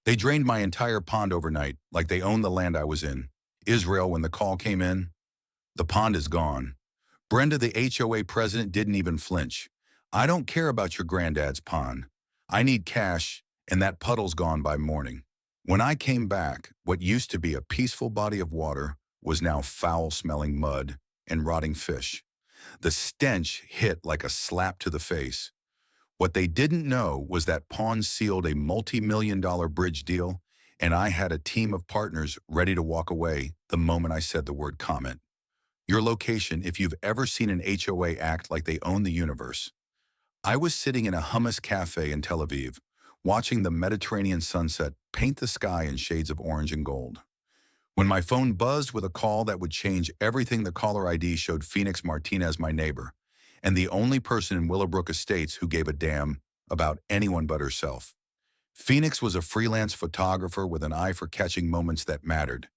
They drained my entire pond overnight, like they owned the land I was in. Israel, when the call came in, the pond is gone. Brenda, the HOA president, didn't even flinch. I don't care about your granddad's pond. I need cash, and that puddle's gone by morning. When I came back, what used to be a peaceful body of water was now foul-smelling mud and rotting fish. The stench hit like a slap to the face. What they didn't know was that Pawn sealed a multi-million-dollar bridge deal, and I had a team of partners ready to walk away the moment I said the word comment. Your location, if you've ever seen an HOA act like they own the universe. I was sitting in a hummus cafe in Tel Aviv, watching the Mediterranean sunset paint the sky in shades of orange and gold. When my phone buzzed with a call that would change everything, the caller ID showed Phoenix Martinez, my neighbor, and the only person in Willowbrook Estates who gave a damn about anyone but herself. Phoenix was a freelance photographer with an eye for catching moments that mattered,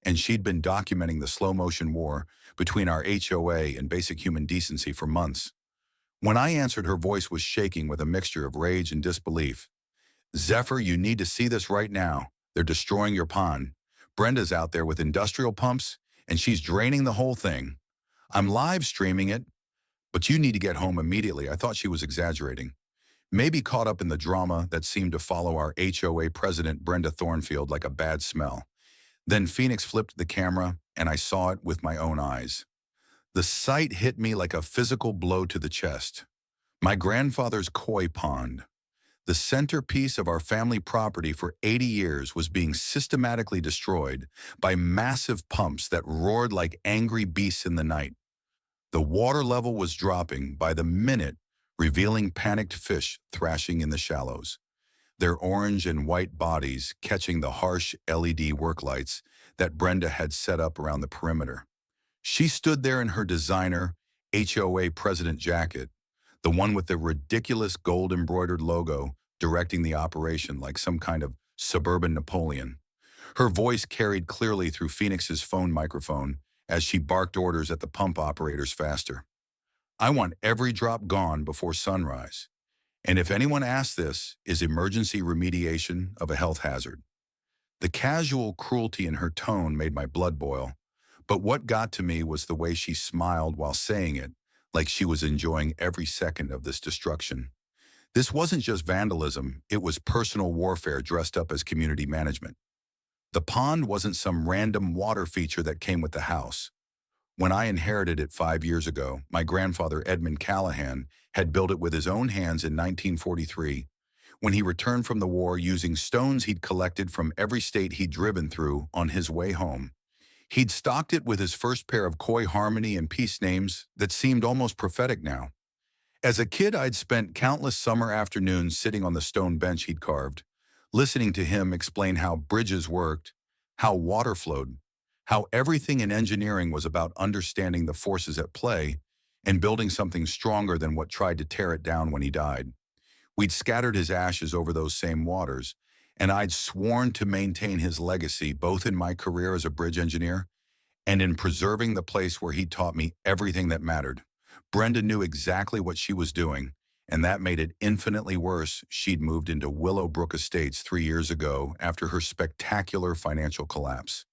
and she'd been documenting the slow-motion war between our HOA and basic human decency for months. When I answered, her voice was shaking with a mixture of rage and disbelief. "Zephyr, you need to see this right now. They're destroying your pond. Brenda's out there with industrial pumps, and she's draining the whole thing. I'm live streaming it, but you need to get home immediately." I thought she was exaggerating, maybe caught up in the drama that seemed to follow our HOA president, Brenda Thornfield, like a bad smell. Then Phoenix flipped the camera, and I saw it with my own eyes. The sight hit me like a physical blow to the chest. My grandfather's koi pond, the centerpiece of our family property for 80 years, was being systematically destroyed by massive pumps that roared like angry beasts in the night. The water level was dropping by the minute, revealing panicked fish thrashing in the shallows, their orange and white bodies catching the harsh LED work lights that Brenda had set up around the perimeter. She stood there in her designer HOA president jacket, the one with the ridiculous gold-embroidered logo, directing the operation like some kind of suburban Napoleon. Her voice carried clearly through Phoenix's phone microphone as she barked orders at the pump operators faster. "I want every drop gone before sunrise. And if anyone asks, this is emergency remediation of a health hazard." The casual cruelty in her tone made my blood boil, but what got to me was the way she smiled while saying it, like she was enjoying every second of this destruction. This wasn't just vandalism, it was personal warfare dressed up as community management. The pond wasn't some random water feature that came with the house. When I inherited it 5 years ago, my grandfather Edmund Callahan had built it with his own hands in 1943, when he returned from the war using stones he'd collected from every state he'd driven through on his way home. He'd stocked it with his first pair of koi harmony and peace names that seemed almost prophetic now. As a kid, I'd spent countless summer afternoons sitting on the stone bench he'd carved, listening to him explain how bridges worked, how water flowed, how everything in engineering was about understanding the forces at play and building something stronger than what tried to tear it down when he died. We'd scattered his ashes over those same waters, and I'd sworn to maintain his legacy both in my career as a bridge engineer and in preserving the place where he taught me everything that mattered. Brenda knew exactly what she was doing, and that made it infinitely worse. She'd moved into Willowbrook Estates 3 years ago after her spectacular financial collapse.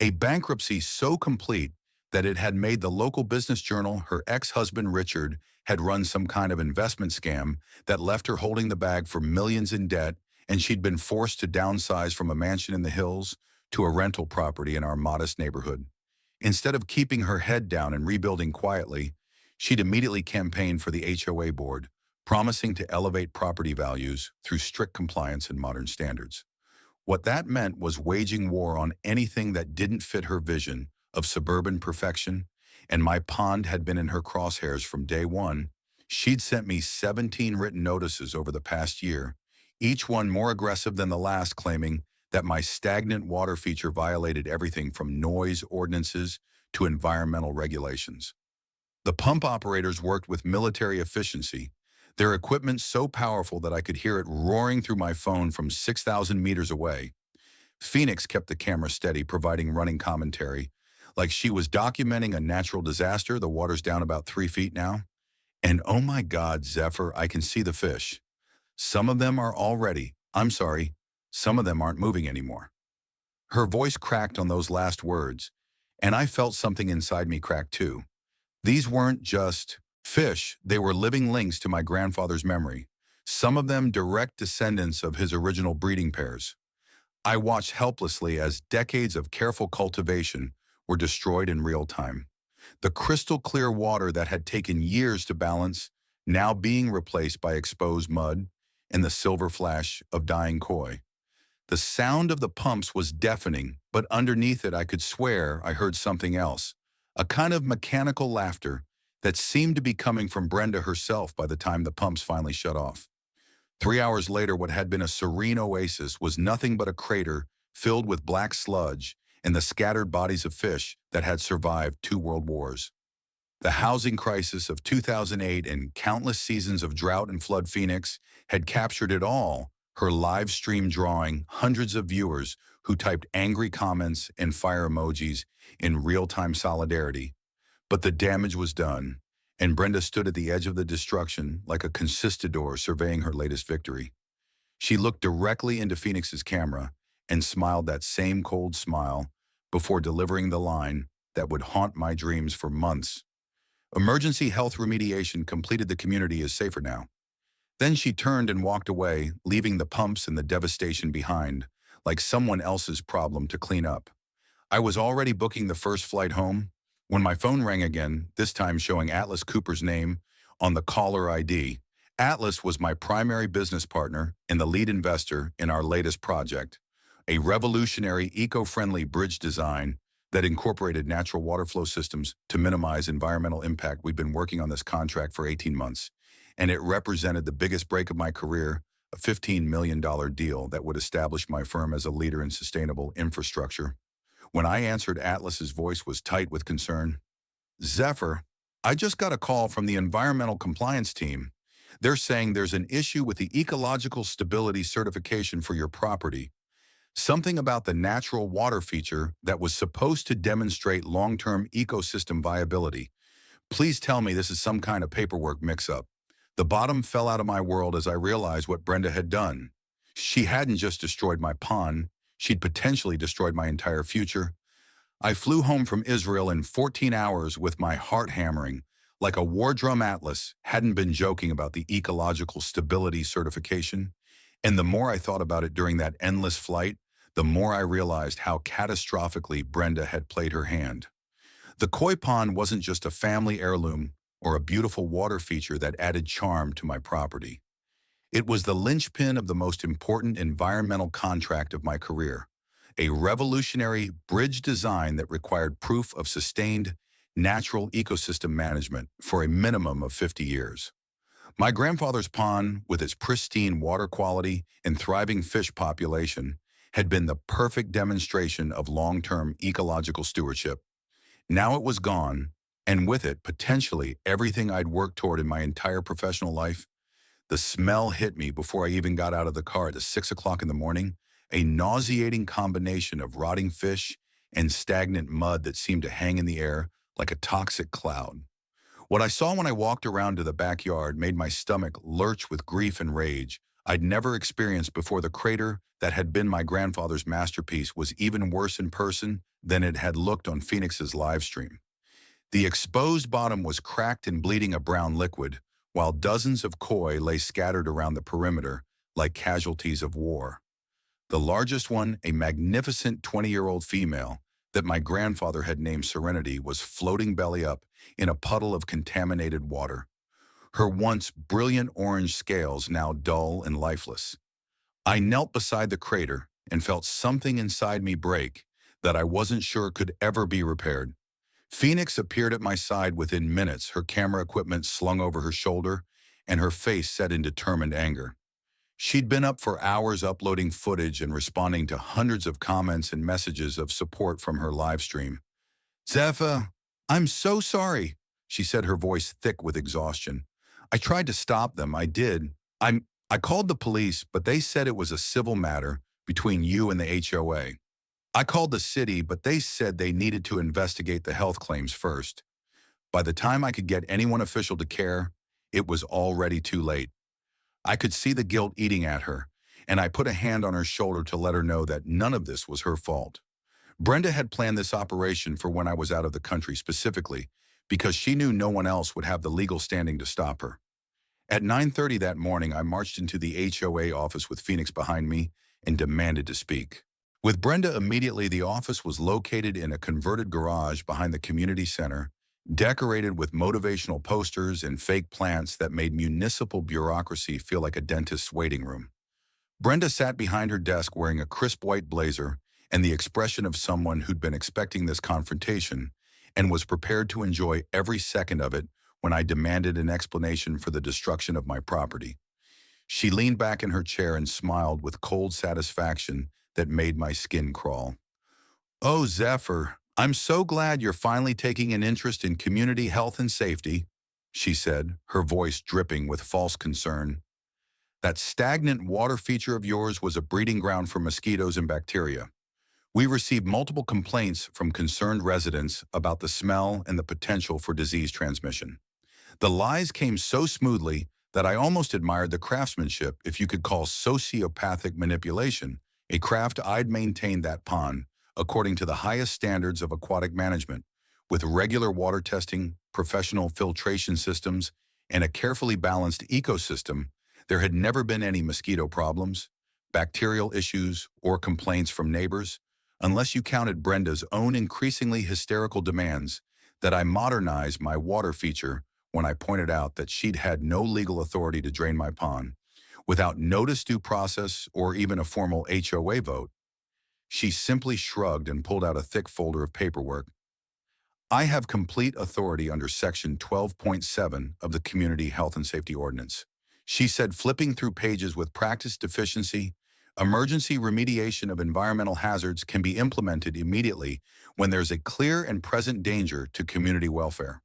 A bankruptcy so complete that it had made the local business journal her ex-husband Richard had run some kind of investment scam that left her holding the bag for millions in debt, and she'd been forced to downsize from a mansion in the hills to a rental property in our modest neighborhood. Instead of keeping her head down and rebuilding quietly, she'd immediately campaigned for the HOA board, promising to elevate property values through strict compliance and modern standards. What that meant was waging war on anything that didn't fit her vision of suburban perfection, and my pond had been in her crosshairs from day one. She'd sent me 17 written notices over the past year, each one more aggressive than the last, claiming that my stagnant water feature violated everything from noise ordinances to environmental regulations. The pump operators worked with military efficiency, their equipment so powerful that I could hear it roaring through my phone from 6,000 meters away. Phoenix kept the camera steady, providing running commentary, like she was documenting a natural disaster. "The water's down about 3 feet now. And oh my God, Zephyr, I can see the fish. Some of them are already, I'm sorry, Some of them aren't moving anymore. Her voice cracked on those last words, and I felt something inside me crack too. These weren't just fish, they were living links to my grandfather's memory, some of them direct descendants of his original breeding pairs. I watched helplessly as decades of careful cultivation were destroyed in real time. The crystal clear water that had taken years to balance, now being replaced by exposed mud and the silver flash of dying koi. The sound of the pumps was deafening, but underneath it I could swear I heard something else, a kind of mechanical laughter that seemed to be coming from Brenda herself by the time the pumps finally shut off. 3 hours later, what had been a serene oasis was nothing but a crater filled with black sludge and the scattered bodies of fish that had survived 2 world wars. The housing crisis of 2008 and countless seasons of drought and flood Phoenix had captured it all, her live stream drawing hundreds of viewers who typed angry comments and fire emojis in real-time solidarity. But the damage was done, and Brenda stood at the edge of the destruction like a conquistador surveying her latest victory. She looked directly into Phoenix's camera and smiled that same cold smile before delivering the line that would haunt my dreams for months. Emergency health remediation completed, the community is safer now. Then she turned and walked away, leaving the pumps and the devastation behind, like someone else's problem to clean up. I was already booking the first flight home when my phone rang again, this time showing Atlas Cooper's name on the caller ID. Atlas was my primary business partner and the lead investor in our latest project, a revolutionary eco-friendly bridge design that incorporated natural water flow systems to minimize environmental impact. We'd been working on this contract for 18 months, and it represented the biggest break of my career, a $15 million deal that would establish my firm as a leader in sustainable infrastructure. When I answered, Atlas's voice was tight with concern. "Zephyr, I just got a call from the environmental compliance team. They're saying there's an issue with the ecological stability certification for your property. Something about the natural water feature that was supposed to demonstrate long-term ecosystem viability. Please tell me this is some kind of paperwork mix-up." The bottom fell out of my world as I realized what Brenda had done. She hadn't just destroyed my pond, she'd potentially destroyed my entire future. I flew home from Israel in 14 hours with my heart hammering, like a war drum. Atlas hadn't been joking about the ecological stability certification. And the more I thought about it during that endless flight, the more I realized how catastrophically Brenda had played her hand. The koi pond wasn't just a family heirloom or a beautiful water feature that added charm to my property. It was the linchpin of the most important environmental contract of my career, a revolutionary bridge design that required proof of sustained natural ecosystem management for a minimum of 50 years. My grandfather's pond, with its pristine water quality and thriving fish population, had been the perfect demonstration of long-term ecological stewardship. Now it was gone, and with it, potentially everything I'd worked toward in my entire professional life. The smell hit me before I even got out of the car at 6 o'clock in the morning, a nauseating combination of rotting fish and stagnant mud that seemed to hang in the air like a toxic cloud. What I saw when I walked around to the backyard made my stomach lurch with grief and rage I'd never experienced before. The crater that had been my grandfather's masterpiece was even worse in person than it had looked on Phoenix's live stream. The exposed bottom was cracked and bleeding a brown liquid, while dozens of koi lay scattered around the perimeter like casualties of war. The largest one, a magnificent 20-year-old female that my grandfather had named Serenity, was floating belly up in a puddle of contaminated water, her once brilliant orange scales now dull and lifeless. I knelt beside the crater and felt something inside me break that I wasn't sure could ever be repaired. Phoenix appeared at my side within minutes, her camera equipment slung over her shoulder and her face set in determined anger. She'd been up for hours uploading footage and responding to hundreds of comments and messages of support from her live stream. "Zephyr, I'm so sorry," she said, her voice thick with exhaustion. "I tried to stop them, I did. I called the police, but they said it was a civil matter between you and the HOA. I called the city, but they said they needed to investigate the health claims first. By the time I could get anyone official to care, it was already too late." I could see the guilt eating at her, and I put a hand on her shoulder to let her know that none of this was her fault. Brenda had planned this operation for when I was out of the country specifically because she knew no one else would have the legal standing to stop her. At 9:30 that morning, I marched into the HOA office with Phoenix behind me and demanded to speak. With Brenda immediately, the office was located in a converted garage behind the community center, decorated with motivational posters and fake plants that made municipal bureaucracy feel like a dentist's waiting room. Brenda sat behind her desk wearing a crisp white blazer and the expression of someone who'd been expecting this confrontation and was prepared to enjoy every second of it when I demanded an explanation for the destruction of my property. She leaned back in her chair and smiled with cold satisfaction that made my skin crawl. "Oh, Zephyr, I'm so glad you're finally taking an interest in community health and safety," she said, her voice dripping with false concern. "That stagnant water feature of yours was a breeding ground for mosquitoes and bacteria. We received multiple complaints from concerned residents about the smell and the potential for disease transmission. The lies came so smoothly that I almost admired the craftsmanship, if you could call sociopathic manipulation, a craft I'd maintained that pond, according to the highest standards of aquatic management, with regular water testing, professional filtration systems, and a carefully balanced ecosystem. There had never been any mosquito problems, bacterial issues, or complaints from neighbors, unless you counted Brenda's own increasingly hysterical demands that I modernize my water feature when I pointed out that she'd had no legal authority to drain my pond. Without notice, due process, or even a formal HOA vote, she simply shrugged and pulled out a thick folder of paperwork. "I have complete authority under Section 12.7 of the Community Health and Safety Ordinance," she said, flipping through pages with practiced efficiency. "Emergency remediation of environmental hazards can be implemented immediately when there's a clear and present danger to community welfare."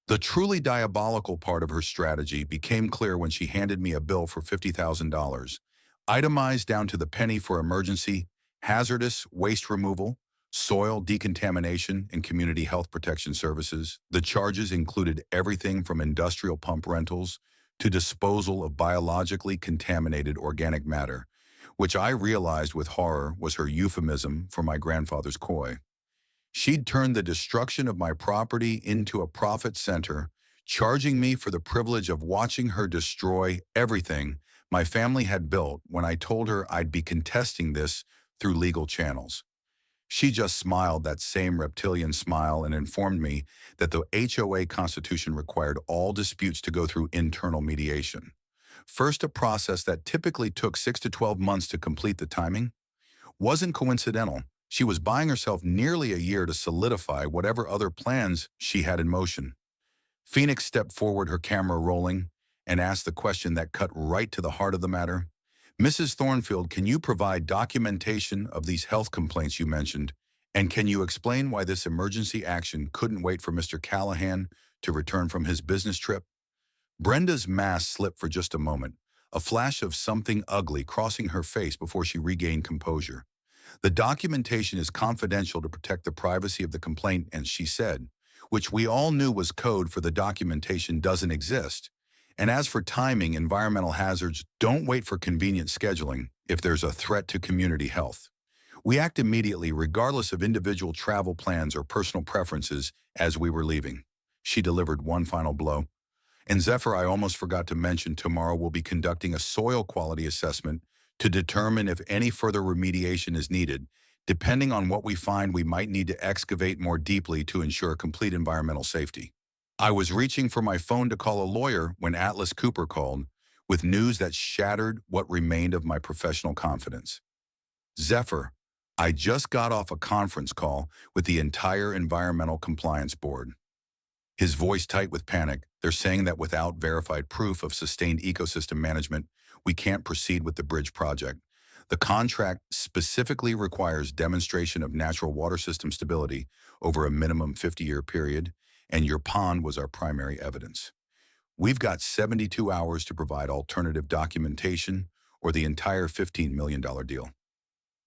The truly diabolical part of her strategy became clear when she handed me a bill for $50,000, itemized down to the penny for emergency, hazardous waste removal, soil decontamination, and community health protection services. The charges included everything from industrial pump rentals to disposal of biologically contaminated organic matter, which I realized with horror was her euphemism for my grandfather's coy. She'd turned the destruction of my property into a profit center, charging me for the privilege of watching her destroy everything my family had built when I told her I'd be contesting this through legal channels. She just smiled that same reptilian smile and informed me that the HOA Constitution required all disputes to go through internal mediation. First, a process that typically took 6 to 12 months to complete. The timing wasn't coincidental. She was buying herself nearly a year to solidify whatever other plans she had in motion. Phoenix stepped forward, her camera rolling, and asked the question that cut right to the heart of the matter. "Mrs. Thornfield, can you provide documentation of these health complaints you mentioned? And can you explain why this emergency action couldn't wait for Mr. Callahan to return from his business trip?" Brenda's mask slipped for just a moment, a flash of something ugly crossing her face before she regained composure. "The documentation is confidential to protect the privacy of the complaint," and she said, which we all knew was code for the documentation doesn't exist. "And as for timing, environmental hazards don't wait for convenient scheduling if there's a threat to community health. We act immediately regardless of individual travel plans or personal preferences." As we were leaving, she delivered one final blow. "And Zephyr, I almost forgot to mention, tomorrow we'll be conducting a soil quality assessment to determine if any further remediation is needed. Depending on what we find, we might need to excavate more deeply to ensure complete environmental safety." I was reaching for my phone to call a lawyer when Atlas Cooper called, with news that shattered what remained of my professional confidence. "Zephyr, I just got off a conference call with the entire Environmental Compliance Board." His voice tight with panic. "They're saying that without verified proof of sustained ecosystem management, we can't proceed with the bridge project. The contract specifically requires demonstration of natural water system stability over a minimum 50-year period, and your pond was our primary evidence. We've got 72 hours to provide alternative documentation or the entire $15 million deal."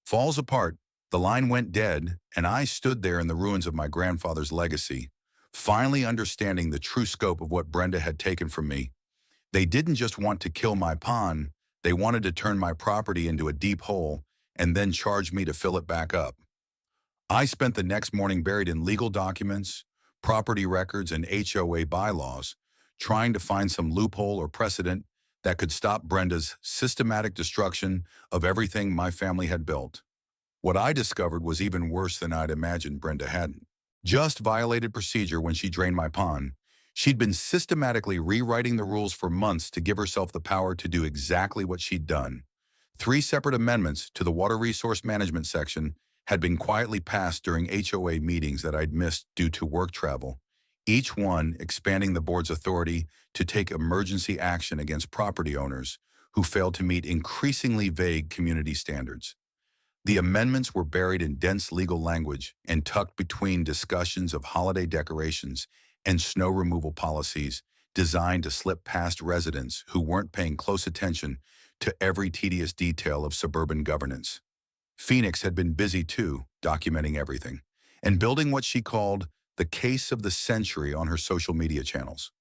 Falls apart, the line went dead, and I stood there in the ruins of my grandfather's legacy, finally understanding the true scope of what Brenda had taken from me. They didn't just want to kill my pond, They wanted to turn my property into a deep hole and then charge me to fill it back up. I spent the next morning buried in legal documents, property records, and HOA bylaws, trying to find some loophole or precedent that could stop Brenda's systematic destruction of everything my family had built. What I discovered was even worse than I'd imagined. Brenda hadn't just violated procedure when she drained my pond. She'd been systematically rewriting the rules for months to give herself the power to do exactly what she'd done. Three separate amendments to the Water Resource Management section had been quietly passed during HOA meetings that I'd missed due to work travel, each one expanding the board's authority to take emergency action against property owners who failed to meet increasingly vague community standards. The amendments were buried in dense legal language and tucked between discussions of holiday decorations and snow removal policies designed to slip past residents who weren't paying close attention to every tedious detail of suburban governance. Phoenix had been busy too, documenting everything, and building what she called the case of the century on her social media channels.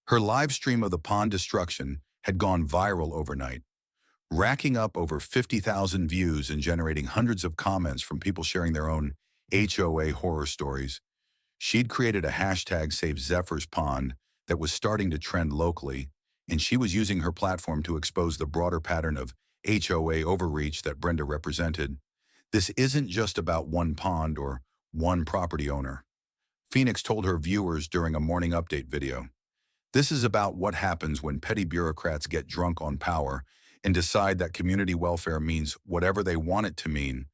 Her live stream of the pond destruction had gone viral overnight, racking up over 50,000 views and generating hundreds of comments from people sharing their own HOA horror stories. She'd created a hashtag Save Zephyr's Pond that was starting to trend locally, and she was using her platform to expose the broader pattern of HOA overreach that Brenda represented. This isn't just about one pond or one property owner, Phoenix told her viewers during a morning update video. This is about what happens when petty bureaucrats get drunk on power and decide that community welfare means whatever they want it to mean.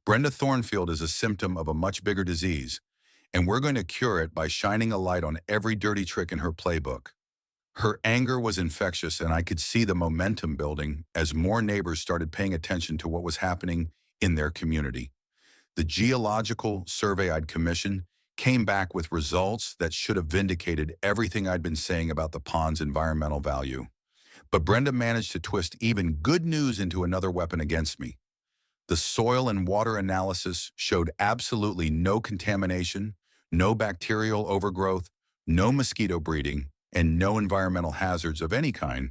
Brenda Thornfield is a symptom of a much bigger disease, and we're going to cure it by shining a light on every dirty trick in her playbook. Her anger was infectious, and I could see the momentum building as more neighbors started paying attention to what was happening in their community. The geological survey I'd commissioned came back with results that should have vindicated everything I'd been saying about the pond's environmental value. But Brenda managed to twist even good news into another weapon against me. The soil and water analysis showed absolutely no contamination, no bacterial overgrowth, no mosquito breeding, and no environmental hazards of any kind.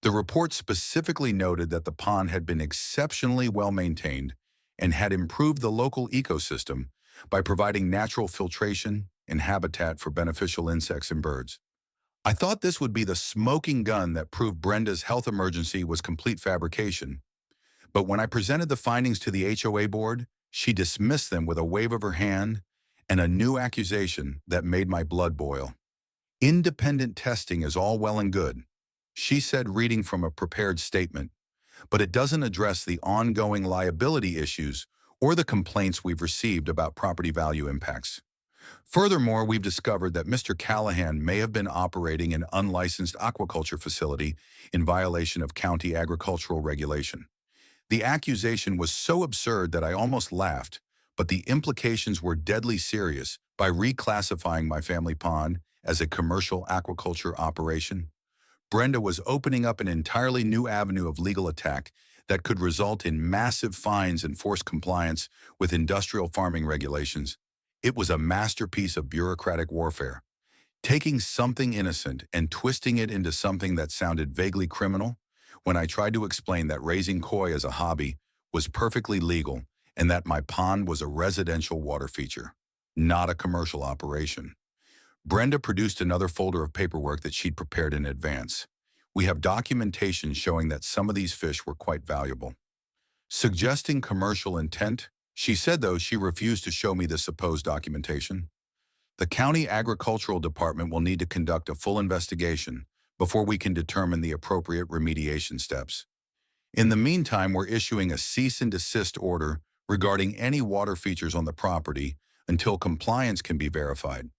The report specifically noted that the pond had been exceptionally well maintained and had improved the local ecosystem by providing natural filtration and habitat for beneficial insects and birds. I thought this would be the smoking gun that proved Brenda's health emergency was complete fabrication. But when I presented the findings to the HOA board, she dismissed them with a wave of her hand and a new accusation that made my blood boil. Independent testing is all well and good, she said, reading from a prepared statement, but it doesn't address the ongoing liability issues or the complaints we've received about property value impacts. Furthermore, we've discovered that Mr. Callahan may have been operating an unlicensed aquaculture facility in violation of county agricultural regulation. The accusation was so absurd that I almost laughed, but the implications were deadly serious by reclassifying my family pond as a commercial aquaculture operation. Brenda was opening up an entirely new avenue of legal attack that could result in massive fines and forced compliance with industrial farming regulations. It was a masterpiece of bureaucratic warfare, taking something innocent and twisting it into something that sounded vaguely criminal. When I tried to explain that raising koi as a hobby was perfectly legal and that my pond was a residential water feature, not a commercial operation, Brenda produced another folder of paperwork that she'd prepared in advance. We have documentation showing that some of these fish were quite valuable. Suggesting commercial intent, she said, though, she refused to show me the supposed documentation. The county agricultural department will need to conduct a full investigation before we can determine the appropriate remediation steps. In the meantime, we're issuing a cease and desist order regarding any water features on the property until compliance can be verified.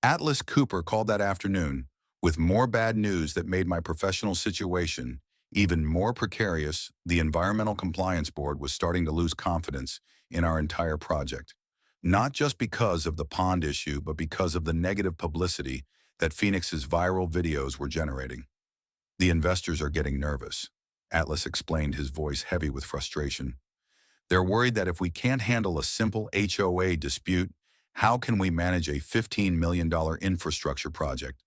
Atlas Cooper called that afternoon with more bad news that made my professional situation even more precarious. The Environmental Compliance Board was starting to lose confidence in our entire project, not just because of the pond issue, but because of the negative publicity that Phoenix's viral videos were generating. The investors are getting nervous, Atlas explained, his voice heavy with frustration. They're worried that if we can't handle a simple HOA dispute, how can we manage a $15 million infrastructure project?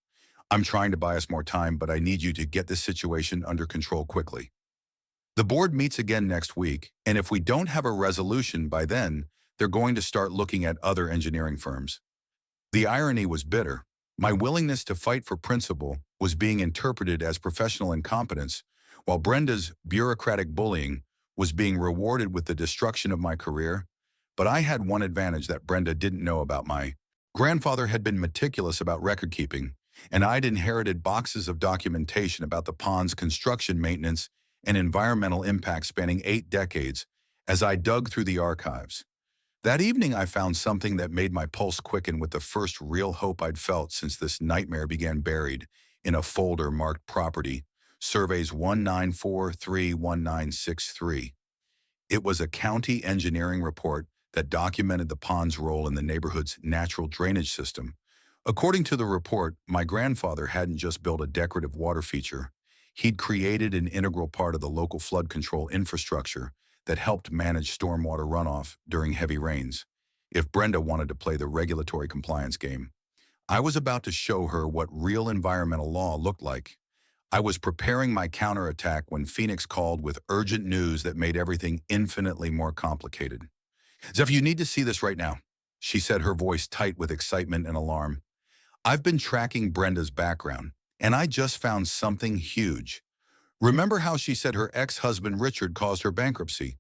I'm trying to buy us more time, but I need you to get this situation under control quickly. The board meets again next week, and if we don't have a resolution by then, they're going to start looking at other engineering firms. The irony was bitter. My willingness to fight for principle was being interpreted as professional incompetence, while Brenda's bureaucratic bullying was being rewarded with the destruction of my career. But I had one advantage that Brenda didn't know about. My grandfather had been meticulous about record keeping, and I'd inherited boxes of documentation about the pond's construction maintenance and environmental impact spanning 8 decades as I dug through the archives. That evening, I found something that made my pulse quicken with the first real hope I'd felt since this nightmare began, buried in a folder marked Property, Surveys 19431963. It was a county engineering report that documented the pond's role in the neighborhood's natural drainage system. According to the report, my grandfather hadn't just built a decorative water feature. He'd created an integral part of the local flood control infrastructure that helped manage stormwater runoff during heavy rains. If Brenda wanted to play the regulatory compliance game, I was about to show her what real environmental law looked like. I was preparing my counterattack when Phoenix called with urgent news that made everything infinitely more complicated. "Zeph, you need to see this right now," she said, her voice tight with excitement and alarm. "I've been tracking Brenda's background, and I just found something huge. Remember how she said her ex-husband Richard caused her bankruptcy?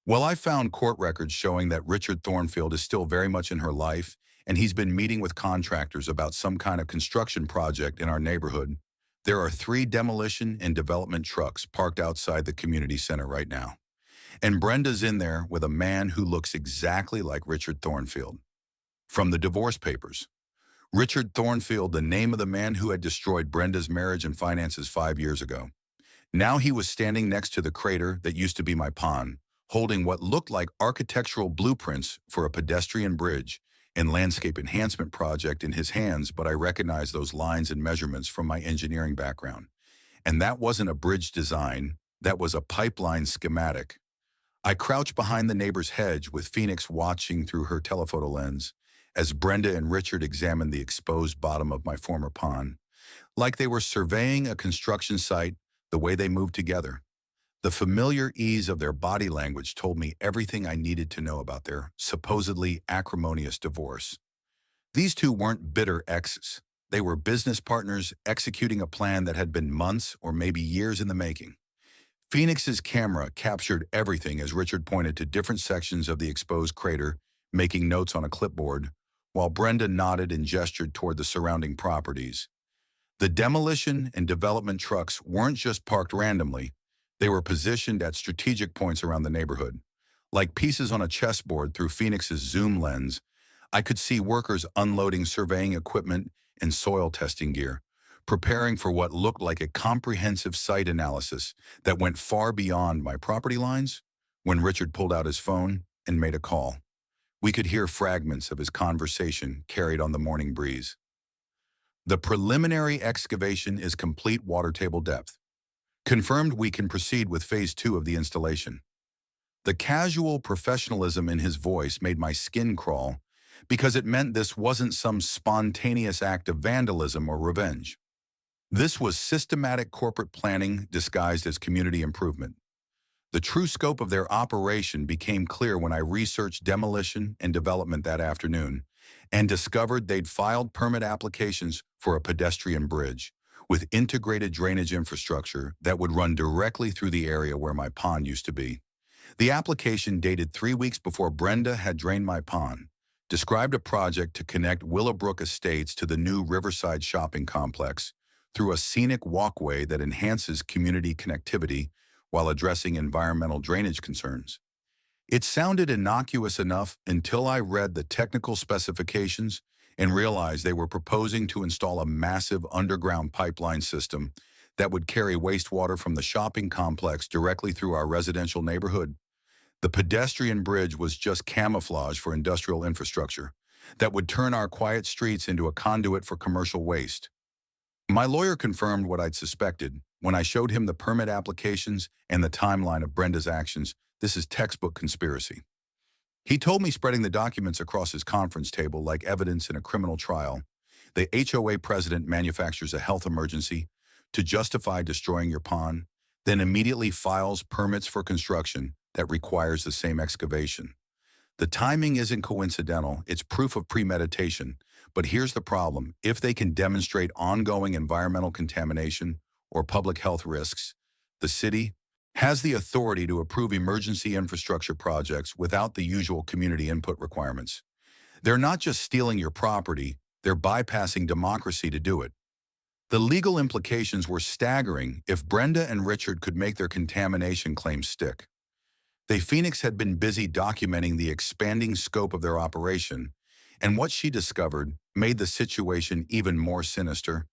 Well, I found court records showing that Richard Thornfield is still very much in her life, and he's been meeting with contractors about some kind of construction project in our neighborhood. There are 3 demolition and development trucks parked outside the community center right now. And Brenda's in there with a man who looks exactly like Richard Thornfield. From the divorce papers. Richard Thornfield, the name of the man who had destroyed Brenda's marriage and finances 5 years ago. Now he was standing next to the crater that used to be my pond, holding what looked like architectural blueprints for a pedestrian bridge and landscape enhancement project in his hands, but I recognized those lines and measurements from my engineering background. And that wasn't a bridge design, that was a pipeline schematic. I crouched behind the neighbor's hedge with Phoenix watching through her telephoto lens as Brenda and Richard examined the exposed bottom of my former pond, like they were surveying a construction site. The way they moved together, the familiar ease of their body language told me everything I needed to know about their supposedly acrimonious divorce. These two weren't bitter exes. They were business partners executing a plan that had been months or maybe years in the making. Phoenix's camera captured everything as Richard pointed to different sections of the exposed crater, making notes on a clipboard, while Brenda nodded and gestured toward the surrounding properties. The demolition and development trucks weren't just parked randomly. They were positioned at strategic points around the neighborhood. Like pieces on a chessboard through Phoenix's zoom lens, I could see workers unloading surveying equipment and soil testing gear, preparing for what looked like a comprehensive site analysis that went far beyond my property lines. When Richard pulled out his phone and made a call, we could hear fragments of his conversation carried on the morning breeze. "The preliminary excavation is complete, water table depth. Confirmed we can proceed with phase 2 of the installation." The casual professionalism in his voice made my skin crawl because it meant this wasn't some spontaneous act of vandalism or revenge. This was systematic corporate planning disguised as community improvement. The true scope of their operation became clear when I researched demolition and development that afternoon and discovered they'd filed permit applications for a pedestrian bridge with integrated drainage infrastructure that would run directly through the area where my pond used to be. The application, dated 3 weeks before Brenda had drained my pond, described a project to connect Willowbrook Estates to the new Riverside shopping complex through a scenic walkway that enhances community connectivity while addressing environmental drainage concerns. It sounded innocuous enough until I read the technical specifications and realized they were proposing to install a massive underground pipeline system that would carry wastewater from the shopping complex directly through our residential neighborhood. The pedestrian bridge was just camouflage for industrial infrastructure that would turn our quiet streets into a conduit for commercial waste. My lawyer confirmed what I'd suspected when I showed him the permit applications and the timeline of Brenda's actions. This is textbook conspiracy. He told me spreading the documents across his conference table like evidence in a criminal trial. The HOA president manufactures a health emergency to justify destroying your pond. then immediately files permits for construction that requires the same excavation. The timing isn't coincidental, it's proof of premeditation. But here's the problem. If they can demonstrate ongoing environmental contamination or public health risks, the city has the authority to approve emergency infrastructure projects without the usual community input requirements. They're not just stealing your property, they're bypassing democracy to do it. The legal implications were staggering if Brenda and Richard could make their contamination claims stick. Phoenix had been busy documenting the expanding scope of their operation, and what she discovered made the situation even more sinister.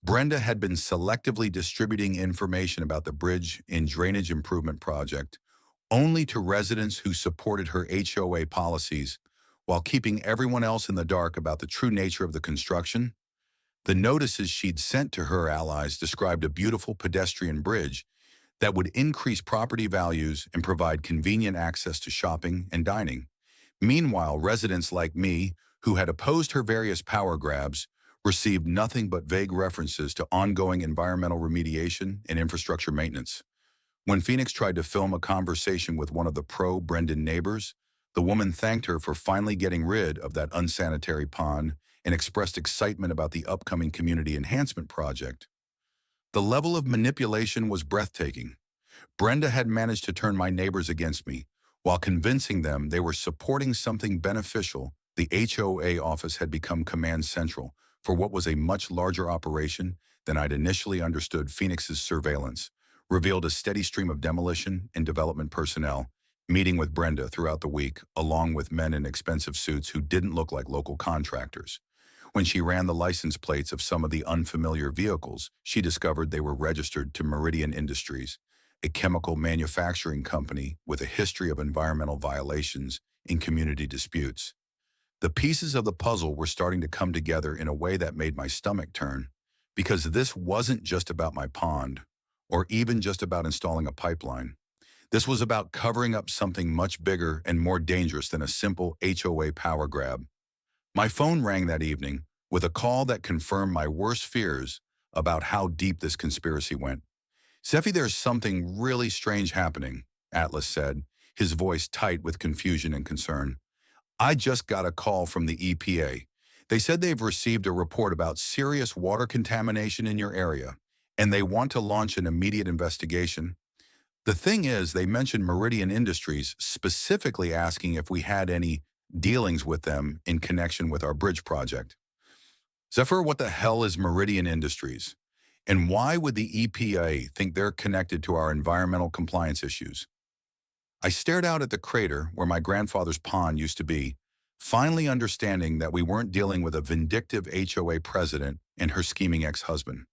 Brenda had been selectively distributing information about the bridge and drainage improvement project only to residents who supported her HOA policies, while keeping everyone else in the dark about the true nature of the construction. The notices she'd sent to her allies described a beautiful pedestrian bridge that would increase property values and provide convenient access to shopping and dining. Meanwhile, residents like me, who had opposed her various power grabs, received nothing but vague references to ongoing environmental remediation and infrastructure maintenance. When Phoenix tried to film a conversation with one of the pro-Brendan neighbors, the woman thanked her for finally getting rid of that unsanitary pond and expressed excitement about the upcoming community enhancement project. The level of manipulation was breathtaking. Brenda had managed to turn my neighbors against me, while convincing them they were supporting something beneficial. The HOA office had become command central for what was a much larger operation than I'd initially understood. Phoenix's surveillance revealed a steady stream of demolition and development personnel, meeting with Brenda throughout the week, along with men in expensive suits who didn't look like local contractors. When she ran the license plates of some of the unfamiliar vehicles, she discovered they were registered to Meridian Industries, a chemical manufacturing company with a history of environmental violations and community disputes. The pieces of the puzzle were starting to come together in a way that made my stomach turn, because this wasn't just about my pond, or even just about installing a pipeline. This was about covering up something much bigger and more dangerous than a simple HOA power grab. My phone rang that evening with a call that confirmed my worst fears about how deep this conspiracy went. "Seffi, there's something really strange happening," Atlas said, his voice tight with confusion and concern. "I just got a call from the EPA. They said they've received a report about serious water contamination in your area, and they want to launch an immediate investigation. The thing is, they mentioned Meridian Industries, specifically asking if we had any dealings with them in connection with our bridge project." Zephyr, what the hell is Meridian Industries? And why would the EPA think they're connected to our environmental compliance issues? I stared out at the crater where my grandfather's pond used to be, finally understanding that we weren't dealing with a vindictive HOA president and her scheming ex-husband.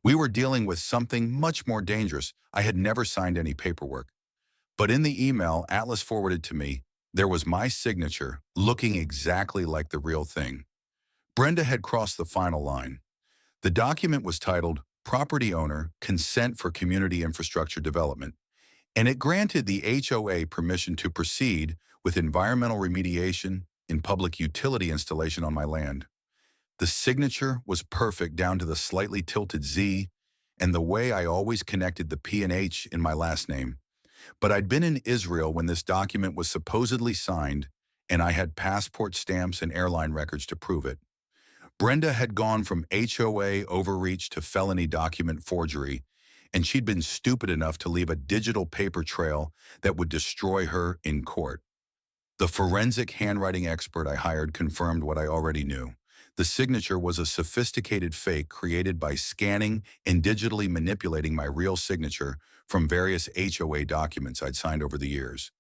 We were dealing with something much more dangerous. I had never signed any paperwork. But in the email Atlas forwarded to me, there was my signature, looking exactly like the real thing. Brenda had crossed the final line. The document was titled Property Owner Consent for Community Infrastructure Development, and it granted the HOA permission to proceed with environmental remediation in public utility installation on my land. The signature was perfect down to the slightly tilted Z and the way I always connected the P and H in my last name. But I'd been in Israel when this document was supposedly signed, and I had passport stamps and airline records to prove it. Brenda had gone from HOA overreach to felony document forgery, and she'd been stupid enough to leave a digital paper trail that would destroy her in court. The forensic handwriting expert I hired confirmed what I already knew. The signature was a sophisticated fake created by scanning and digitally manipulating my real signature from various HOA documents I'd signed over the years.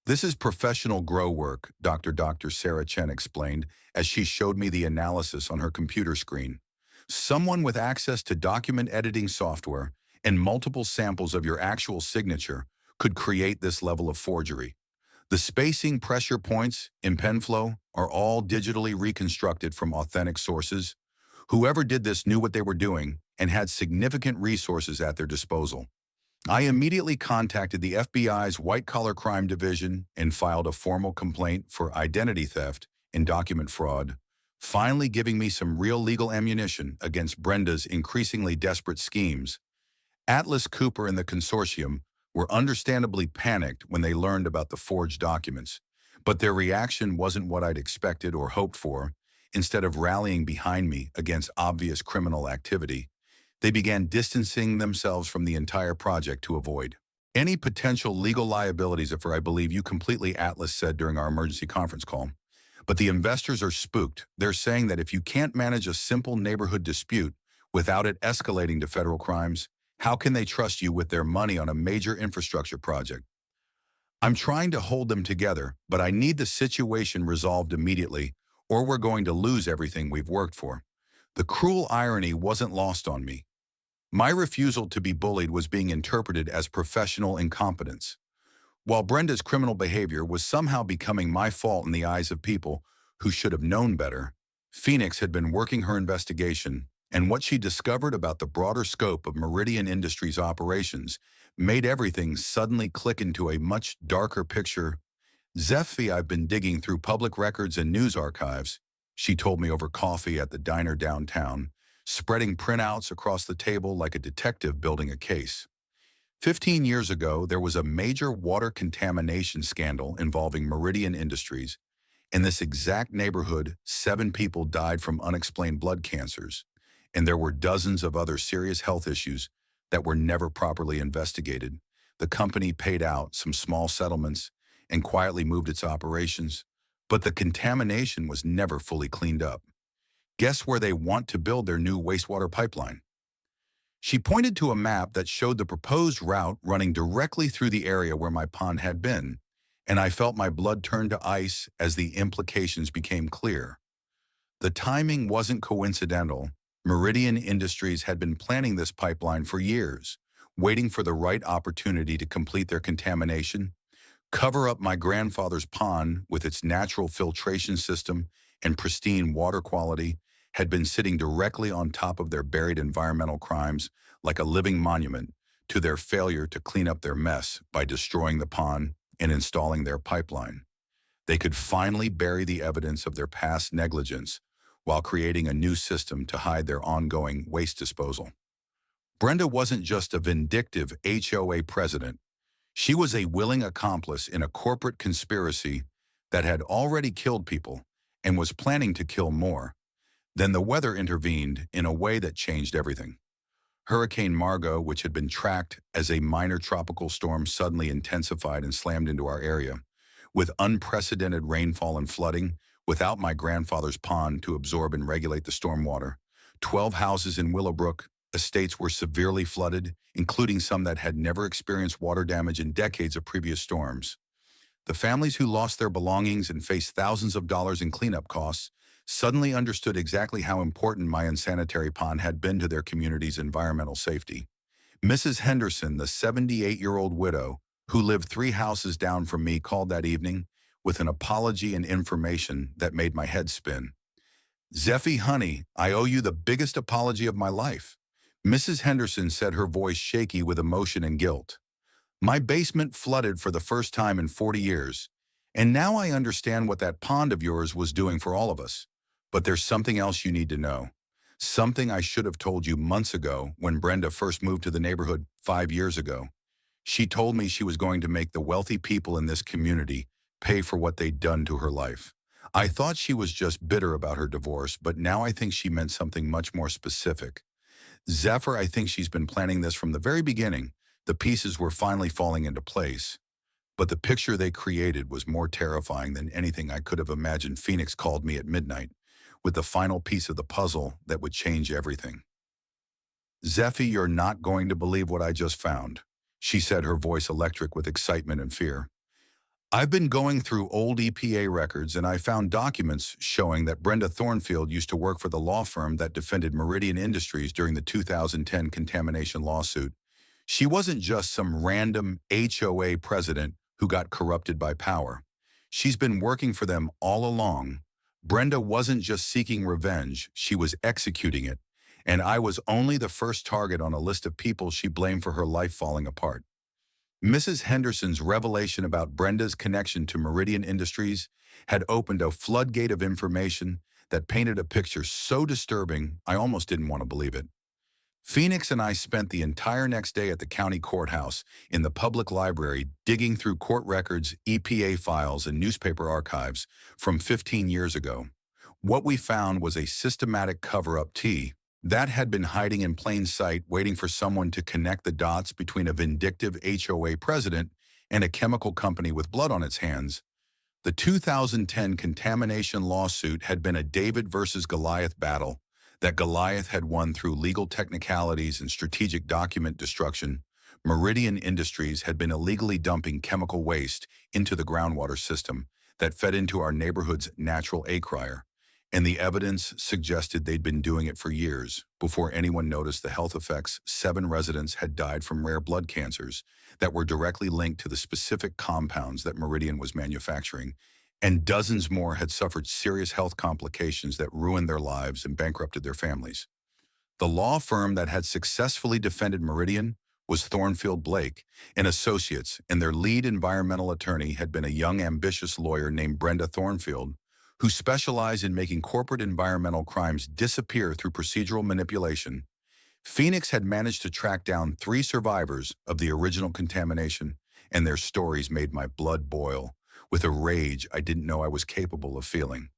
"This is professional grow work," Dr. Sarah Chen explained as she showed me the analysis on her computer screen. "Someone with access to document editing software and multiple samples of your actual signature could create this level of forgery. The spacing, pressure points, and pen flow are all digitally reconstructed from authentic sources. Whoever did this knew what they were doing and had significant resources at their disposal." I immediately contacted the FBI's white-collar crime division and filed a formal complaint for identity theft and document fraud, finally giving me some real legal ammunition against Brenda's increasingly desperate schemes. Atlas Cooper and the consortium were understandably panicked when they learned about the forged documents, but their reaction wasn't what I'd expected or hoped for. Instead of rallying behind me against obvious criminal activity, they began distancing themselves from the entire project to avoid any potential legal liabilities for, I believe you completely, Atlas said during our emergency conference call. But the investors are spooked. They're saying that if you can't manage a simple neighborhood dispute without it escalating to federal crimes, how can they trust you with their money on a major infrastructure project? I'm trying to hold them together, but I need the situation resolved immediately, or we're going to lose everything we've worked for. The cruel irony wasn't lost on me. My refusal to be bullied was being interpreted as professional incompetence. While Brenda's criminal behavior was somehow becoming my fault in the eyes of people who should have known better, Phoenix had been working her investigation, and what she discovered about the broader scope of Meridian Industries' operations made everything suddenly click into a much darker picture. Zephi, I've been digging through public records and news archives, she told me over coffee at the diner downtown, spreading printouts across the table like a detective building a case. 15 years ago, there was a major water contamination scandal involving Meridian Industries. In this exact neighborhood, 7 people died from unexplained blood cancers, and there were dozens of other serious health issues that were never properly investigated. The company paid out some small settlements and quietly moved its operations, but the contamination was never fully cleaned up. Guess where they want to build their new wastewater pipeline? She pointed to a map that showed the proposed route running directly through the area where my pond had been, and I felt my blood turn to ice as the implications became clear. The timing wasn't coincidental. Meridian Industries had been planning this pipeline for years, waiting for the right opportunity to complete their contamination, cover up my grandfather's pond with its natural filtration system and pristine water quality, had been sitting directly on top of their buried environmental crimes like a living monument to their failure to clean up their mess by destroying the pond and installing their pipeline. They could finally bury the evidence of their past negligence while creating a new system to hide their ongoing waste disposal. Brenda wasn't just a vindictive HOA president. She was a willing accomplice in a corporate conspiracy that had already killed people and was planning to kill more. Then the weather intervened in a way that changed everything. Hurricane Margot, which had been tracked as a minor tropical storm, suddenly intensified and slammed into our area. With unprecedented rainfall and flooding, without my grandfather's pond to absorb and regulate the stormwater, 12 houses in Willowbrook estates were severely flooded, including some that had never experienced water damage in decades of previous storms. The families who lost their belongings and faced thousands of dollars in cleanup costs suddenly understood exactly how important my unsanitary pond had been to their community's environmental safety. Mrs. Henderson, the 78-year-old widow, who lived 3 houses down from me, called that evening with an apology and information that made my head spin. "Zephi, honey, I owe you the biggest apology of my life," Mrs. Henderson said, her voice shaky with emotion and guilt. "My basement flooded for the first time in 40 years, and now I understand what that pond of yours was doing for all of us. But there's something else you need to know. Something I should have told you months ago when Brenda first moved to the neighborhood 5 years ago. She told me she was going to make the wealthy people in this community pay for what they'd done to her life. I thought she was just bitter about her divorce, but now I think she meant something much more specific. Zephyr, I think she's been planning this from the very beginning. The pieces were finally falling into place. But the picture they created was more terrifying than anything I could have imagined." Phoenix called me at midnight with the final piece of the puzzle that would change everything. "Zephi, you're not going to believe what I just found," she said, her voice electric with excitement and fear. "I've been going through old EPA records, and I found documents showing that Brenda Thornfield used to work for the law firm that defended Meridian Industries during the 2010 contamination lawsuit. She wasn't just some random HOA president who got corrupted by power. She's been working for them all along. Brenda wasn't just seeking revenge, she was executing it. And I was only the first target on a list of people she blamed for her life falling apart." Mrs. Henderson's revelation about Brenda's connection to Meridian Industries had opened a floodgate of information that painted a picture so disturbing I almost didn't want to believe it. Phoenix and I spent the entire next day at the county courthouse in the public library digging through court records, EPA files, and newspaper archives from 15 years ago. What we found was a systematic cover-up that had been hiding in plain sight, waiting for someone to connect the dots between a vindictive HOA president and a chemical company with blood on its hands. The 2010 contamination lawsuit had been a David versus Goliath battle that Goliath had won through legal technicalities and strategic document destruction. Meridian Industries had been illegally dumping chemical waste into the groundwater system that fed into our neighborhood's natural aquifer, and the evidence suggested they'd been doing it for years before anyone noticed the health effects. 7 residents had died from rare blood cancers that were directly linked to the specific compounds that Meridian was manufacturing, and dozens more had suffered serious health complications that ruined their lives and bankrupted their families. The law firm that had successfully defended Meridian was Thornfield Blake and Associates, and their lead environmental attorney had been a young, ambitious lawyer named Brenda Thornfield, who specialized in making corporate environmental crimes disappear through procedural manipulation. Phoenix had managed to track down 3 survivors of the original contamination, and their stories made my blood boil with a rage I didn't know I was capable of feeling.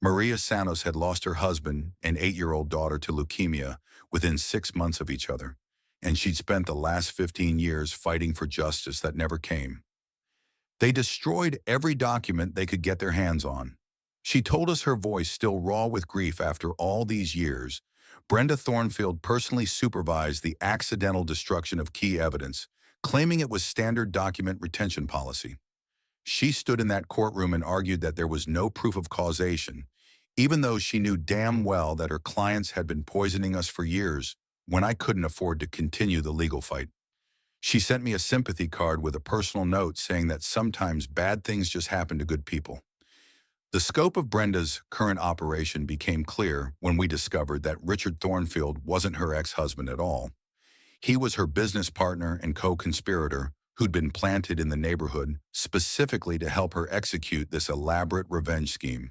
Maria Sanos had lost her husband and 8-year-old daughter to leukemia within 6 months of each other, and she'd spent the last 15 years fighting for justice that never came. They destroyed every document they could get their hands on. She told us, her voice still raw with grief after all these years. Brenda Thornfield personally supervised the accidental destruction of key evidence, claiming it was standard document retention policy. She stood in that courtroom and argued that there was no proof of causation, even though she knew damn well that her clients had been poisoning us for years when I couldn't afford to continue the legal fight. She sent me a sympathy card with a personal note saying that sometimes bad things just happen to good people. The scope of Brenda's current operation became clear when we discovered that Richard Thornfield wasn't her ex-husband at all. He was her business partner and co-conspirator who'd been planted in the neighborhood specifically to help her execute this elaborate revenge scheme.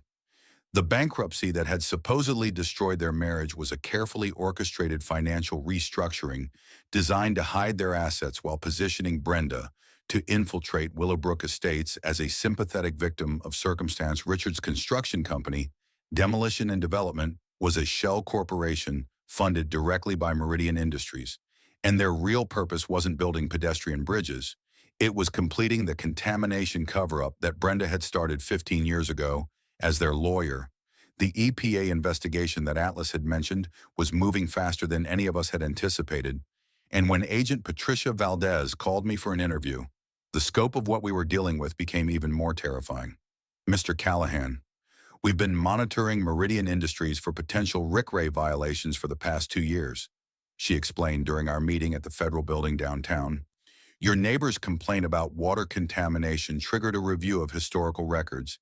The bankruptcy that had supposedly destroyed their marriage was a carefully orchestrated financial restructuring designed to hide their assets while positioning Brenda to infiltrate Willowbrook Estates as a sympathetic victim of circumstance. Richard's construction company, Demolition and Development, was a shell corporation funded directly by Meridian Industries, and their real purpose wasn't building pedestrian bridges. It was completing the contamination cover-up that Brenda had started 15 years ago as their lawyer. The EPA investigation that Atlas had mentioned was moving faster than any of us had anticipated, and when Agent Patricia Valdez called me for an interview, the scope of what we were dealing with became even more terrifying. "Mr. Callahan, we've been monitoring Meridian Industries for potential RCRA violations for the past 2 years," she explained during our meeting at the federal building downtown. "Your neighbor's complaint about water contamination triggered a review of historical records,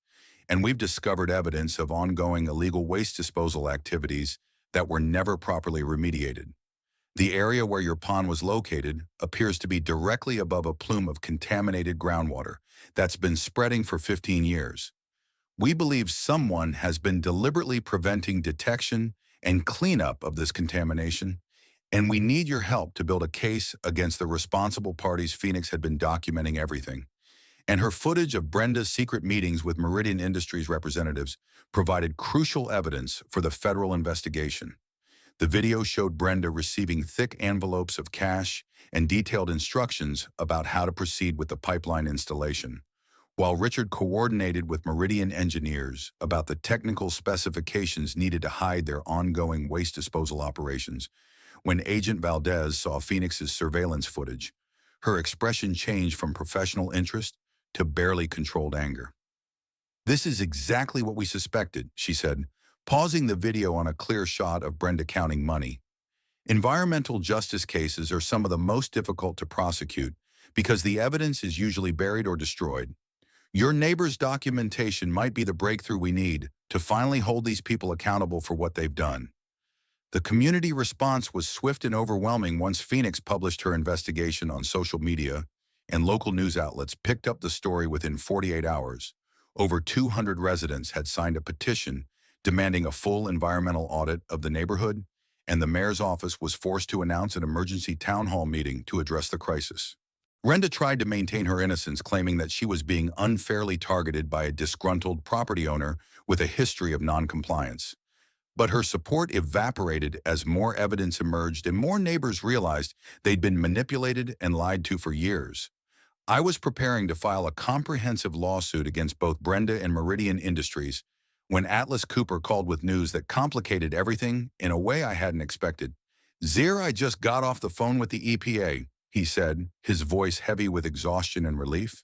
and we've discovered evidence of ongoing illegal waste disposal activities that were never properly remediated. The area where your pond was located appears to be directly above a plume of contaminated groundwater that's been spreading for 15 years. We believe someone has been deliberately preventing detection and cleanup of this contamination, and we need your help to build a case against the responsible parties." Phoenix had been documenting everything, and her footage of Brenda's secret meetings with Meridian Industries representatives provided crucial evidence for the federal investigation. The video showed Brenda receiving thick envelopes of cash and detailed instructions about how to proceed with the pipeline installation, while Richard coordinated with Meridian engineers about the technical specifications needed to hide their ongoing waste disposal operations. When Agent Valdez saw Phoenix's surveillance footage, her expression changed from professional interest to barely controlled anger. "This is exactly what we suspected," she said, pausing the video on a clear shot of Brenda counting money. "Environmental justice cases are some of the most difficult to prosecute because the evidence is usually buried or destroyed. Your neighbor's documentation might be the breakthrough we need to finally hold these people accountable for what they've done." The community response was swift and overwhelming once Phoenix published her investigation on social media, and local news outlets picked up the story within 48 hours. Over 200 residents had signed a petition demanding a full environmental audit of the neighborhood, and the mayor's office was forced to announce an emergency town hall meeting to address the crisis. Brenda tried to maintain her innocence, claiming that she was being unfairly targeted by a disgruntled property owner with a history of noncompliance. But her support evaporated as more evidence emerged and more neighbors realized they'd been manipulated and lied to for years. I was preparing to file a comprehensive lawsuit against both Brenda and Meridian Industries when Atlas Cooper called with news that complicated everything in a way I hadn't expected. "Zir, I just got off the phone with the EPA," he said, his voice heavy with exhaustion and relief.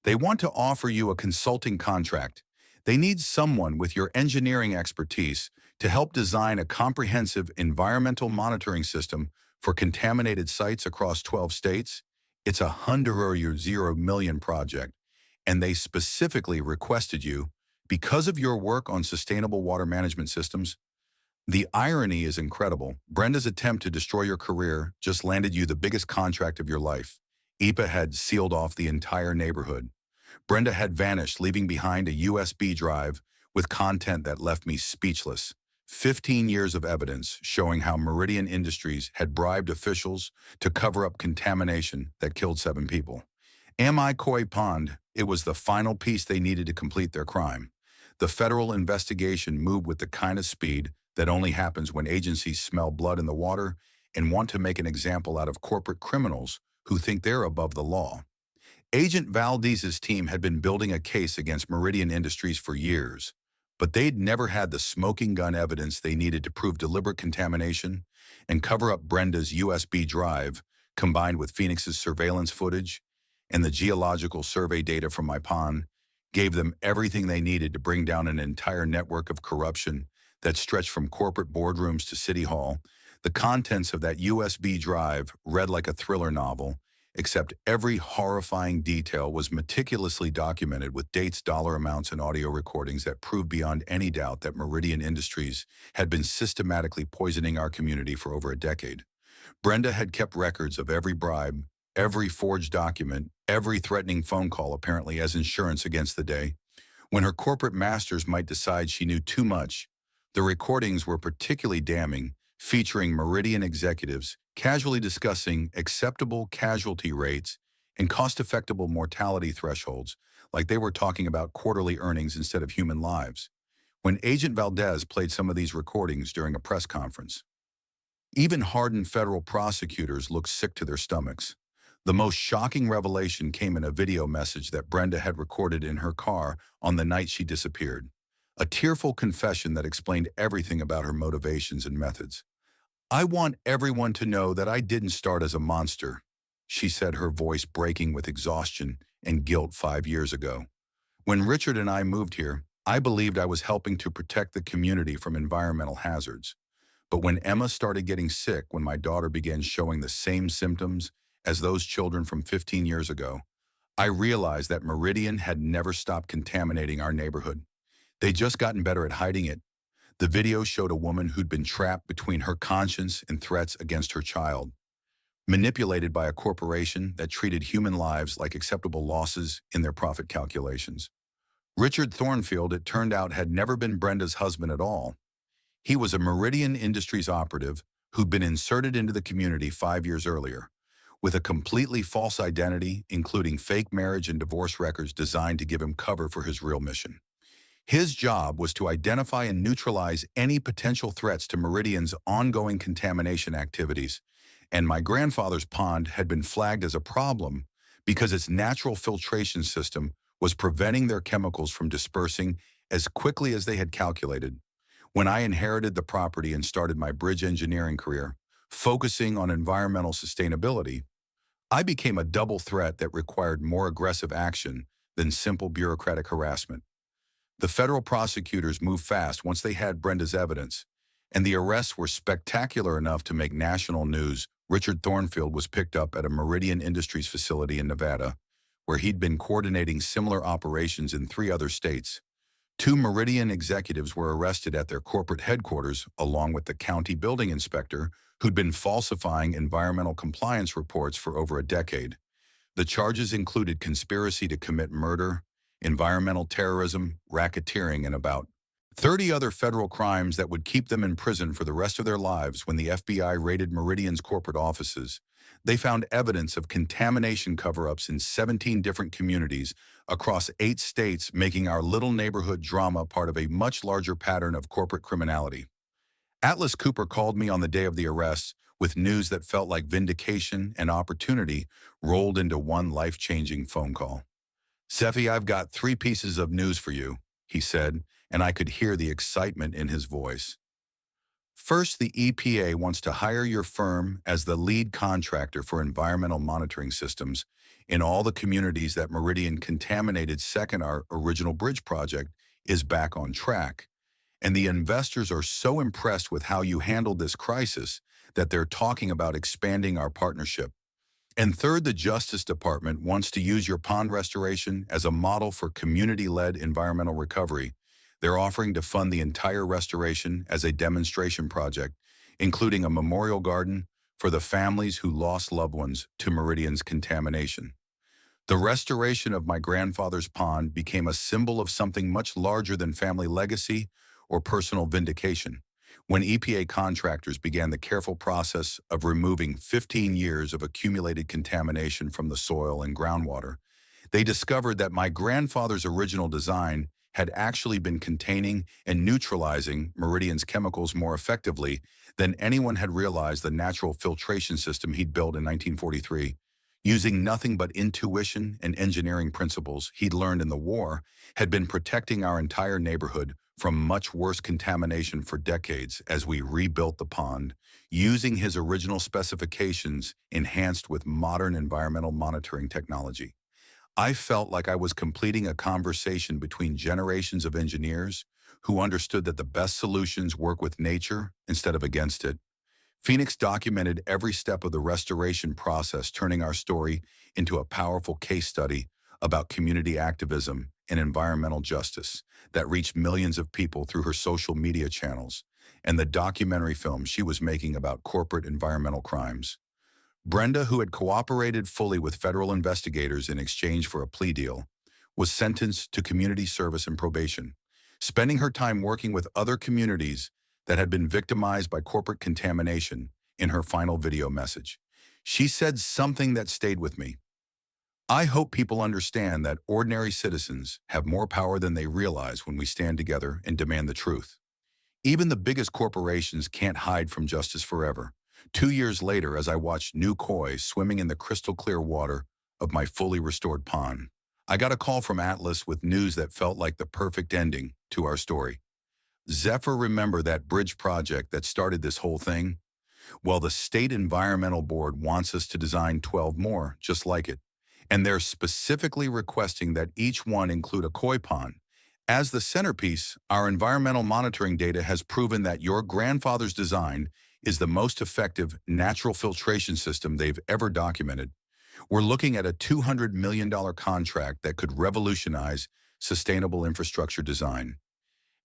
"They want to offer you a consulting contract. They need someone with your engineering expertise to help design a comprehensive environmental monitoring system for contaminated sites across 12 states. It's a $100 million project, and they specifically requested you because of your work on sustainable water management systems." The irony is incredible. Brenda's attempt to destroy your career just landed you the biggest contract of your life. EPA had sealed off the entire neighborhood. Brenda had vanished, leaving behind a USB drive with content that left me speechless. 15 years of evidence showing how Meridian Industries had bribed officials to cover up contamination that killed 7 people. Koi Pond, it was the final piece they needed to complete their crime. The federal investigation moved with the kind of speed that only happens when agencies smell blood in the water and want to make an example out of corporate criminals who think they're above the law. Agent Valdez's team had been building a case against Meridian Industries for years, but they'd never had the smoking gun evidence they needed to prove deliberate contamination and cover up Brenda's USB drive, combined with Phoenix's surveillance footage and the geological survey data from my pond, gave them everything they needed to bring down an entire network of corruption that stretched from corporate boardrooms to City Hall. The contents of that USB drive read like a thriller novel, except every horrifying detail was meticulously documented with dates, dollar amounts, and audio recordings that proved beyond any doubt that Meridian Industries had been systematically poisoning our community for over a decade. Brenda had kept records of every bribe, every forged document, every threatening phone call, apparently as insurance against the day when her corporate masters might decide she knew too much. The recordings were particularly damning, featuring Meridian executives casually discussing acceptable casualty rates and cost-effective mortality thresholds, like they were talking about quarterly earnings instead of human lives. When Agent Valdez played some of these recordings during a press conference, even hardened federal prosecutors looked sick to their stomachs. The most shocking revelation came in a video message that Brenda had recorded in her car on the night she disappeared. A tearful confession that explained everything about her motivations and methods. "I want everyone to know that I didn't start as a monster," she said, her voice breaking with exhaustion and guilt 5 years ago. "When Richard and I moved here, I believed I was helping to protect the community from environmental hazards. But when Emma started getting sick, when my daughter began showing the same symptoms as those children from 15 years ago, I realized that Meridian had never stopped contaminating our neighborhood. They'd just gotten better at hiding it." The video showed a woman who'd been trapped between her conscience and threats against her child, manipulated by a corporation that treated human lives like acceptable losses in their profit calculations. Richard Thornfield, it turned out, had never been Brenda's husband at all. He was a Meridian Industries operative who'd been inserted into the community 5 years earlier, with a completely false identity, including fake marriage and divorce records designed to give him cover for his real mission. His job was to identify and neutralize any potential threats to Meridian's ongoing contamination activities, and my grandfather's pond had been flagged as a problem because its natural filtration system was preventing their chemicals from dispersing as quickly as they had calculated. When I inherited the property and started my bridge engineering career, focusing on environmental sustainability, I became a double threat that required more aggressive action than simple bureaucratic harassment. The federal prosecutors moved fast once they had Brenda's evidence, and the arrests were spectacular enough to make national news. Richard Thornfield was picked up at a Meridian Industries facility in Nevada, where he'd been coordinating similar operations in 3 other states. 2 Meridian executives were arrested at their corporate headquarters, along with the county building inspector, who'd been falsifying environmental compliance reports for over a decade. The charges included conspiracy to commit murder, environmental terrorism, racketeering, and about 30 other federal crimes that would keep them in prison for the rest of their lives. When the FBI raided Meridian's corporate offices, they found evidence of contamination cover-ups in 17 different communities across 8 states, making our little neighborhood drama part of a much larger pattern of corporate criminality. Atlas Cooper called me on the day of the arrests with news that felt like vindication and opportunity rolled into one life-changing phone call. "Seffi, I've got 3 pieces of news for you," he said, and I could hear the excitement in his voice. "First, the EPA wants to hire your firm as the lead contractor for environmental monitoring systems in all the communities that Meridian contaminated. Second, our original bridge project is back on track, and the investors are so impressed with how you handled this crisis that they're talking about expanding our partnership. And third, the Justice Department wants to use your pond restoration as a model for community-led environmental recovery. They're offering to fund the entire restoration as a demonstration project, including a memorial garden for the families who lost loved ones to Meridian's contamination." The restoration of my grandfather's pond became a symbol of something much larger than family legacy or personal vindication. When EPA contractors began the careful process of removing 15 years of accumulated contamination from the soil and groundwater, they discovered that my grandfather's original design had actually been containing and neutralizing Meridian's chemicals more effectively than anyone had realized. The natural filtration system he'd built in 1943, using nothing but intuition and engineering principles he'd learned in the war, had been protecting our entire neighborhood from much worse contamination for decades. As we rebuilt the pond, using his original specifications enhanced with modern environmental monitoring technology, I felt like I was completing a conversation between generations of engineers who understood that the best solutions work with nature instead of against it. Phoenix documented every step of the restoration process, turning our story into a powerful case study about community activism and environmental justice that reached millions of people through her social media channels and the documentary film she was making about corporate environmental crimes. Brenda, who had cooperated fully with federal investigators in exchange for a plea deal, was sentenced to community service and probation, spending her time working with other communities that had been victimized by corporate contamination. In her final video message, she said something that stayed with me. "I hope people understand that ordinary citizens have more power than they realize when we stand together and demand the truth. Even the biggest corporations can't hide from justice forever." 2 years later, as I watched new koi swimming in the crystal clear water of my fully restored pond, I got a call from Atlas with news that felt like the perfect ending to our story. "Zephyr, remember that bridge project that started this whole thing? Well, the State Environmental Board wants us to design 12 more just like it, and they're specifically requesting that each one include a koi pond. As the centerpiece, our environmental monitoring data has proven that your grandfather's design is the most effective natural filtration system they've ever documented. We're looking at a $200 million contract that could revolutionize sustainable infrastructure design."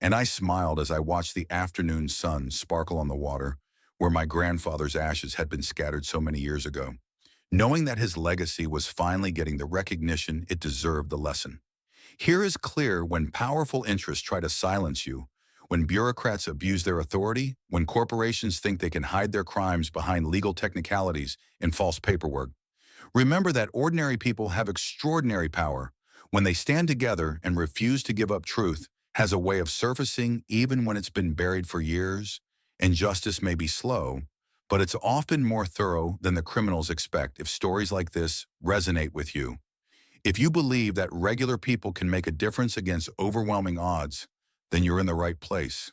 And I smiled as I watched the afternoon sun sparkle on the water where my grandfather's ashes had been scattered so many years ago, knowing that his legacy was finally getting the recognition it deserved. The lesson here is clear: when powerful interests try to silence you, when bureaucrats abuse their authority, when corporations think they can hide their crimes behind legal technicalities and false paperwork, remember that ordinary people have extraordinary power. When they stand together and refuse to give up, truth has a way of surfacing even when it's been buried for years. And justice may be slow, but it's often more thorough than the criminals expect. If stories like this resonate with you, if you believe that regular people can make a difference against overwhelming odds, then you're in the right place.